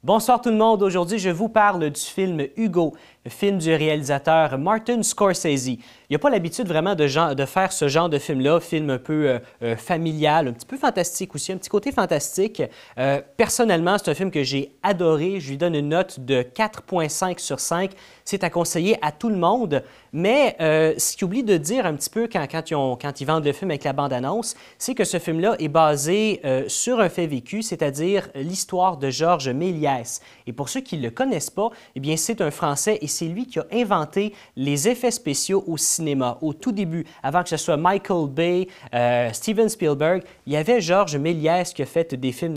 Bonsoir tout le monde. Aujourd'hui, je vous parle du film Hugo, le film du réalisateur Martin Scorsese. Il n'y a pas l'habitude vraiment de faire ce genre de film-là, film un peu familial, un petit peu fantastique aussi, un petit côté fantastique. Personnellement, c'est un film que j'ai adoré. Je lui donne une note de 4,5 sur 5. C'est à conseiller à tout le monde. Mais ce qu'ils oublient de dire un petit peu quand ils vendent le film avec la bande-annonce, c'est que ce film-là est basé sur un fait vécu, c'est-à-dire l'histoire de Georges Méliès. Et pour ceux qui ne le connaissent pas, eh bien, c'est un Français et c'est lui qui a inventé les effets spéciaux au cinéma. Au tout début, avant que ce soit Michael Bay, Steven Spielberg, il y avait Georges Méliès qui a fait des films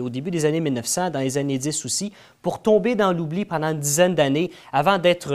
au début des années 1900, dans les années 10 aussi, pour tomber dans l'oubli pendant une dizaine d'années avant d'être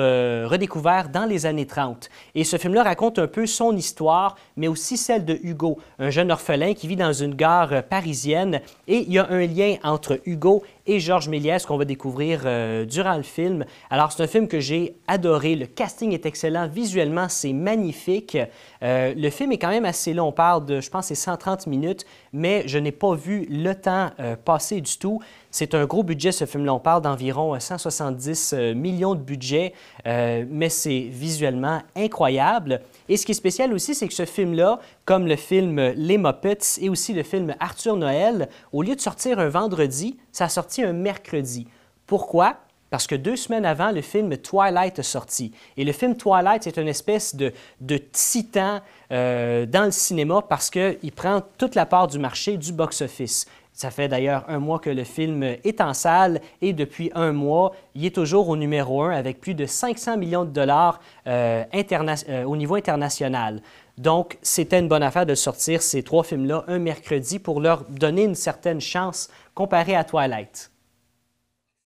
redécouvert dans les années 30. Et ce film-là raconte un peu son histoire, mais aussi celle de Hugo, un jeune orphelin qui vit dans une gare parisienne. Et il y a un lien entre Hugo et Georges Méliès qu'on va découvrir durant le film. Alors, c'est un film que j'ai adoré. Le casting est excellent. Visuellement, c'est magnifique. Le film est quand même assez long. On parle de, je pense, c'est 130 minutes, mais je n'ai pas vu le temps passer du tout. C'est un gros budget, ce film-là. On parle d'environ 170 millions de budget, mais c'est visuellement incroyable. Et ce qui est spécial aussi, c'est que ce film-là, comme le film Les Muppets et aussi le film Arthur Noël, au lieu de sortir un vendredi, ça a sorti un mercredi. Pourquoi? Parce que 2 semaines avant, le film Twilight est sorti. Et le film Twilight, c'est une espèce de titan dans le cinéma parce qu'il prend toute la part du marché du box-office. Ça fait d'ailleurs 1 mois que le film est en salle et depuis 1 mois, il est toujours au numéro 1 avec plus de 500 millions de dollars au niveau international. Donc, c'était une bonne affaire de sortir ces 3 films-là un mercredi pour leur donner une certaine chance comparée à Twilight.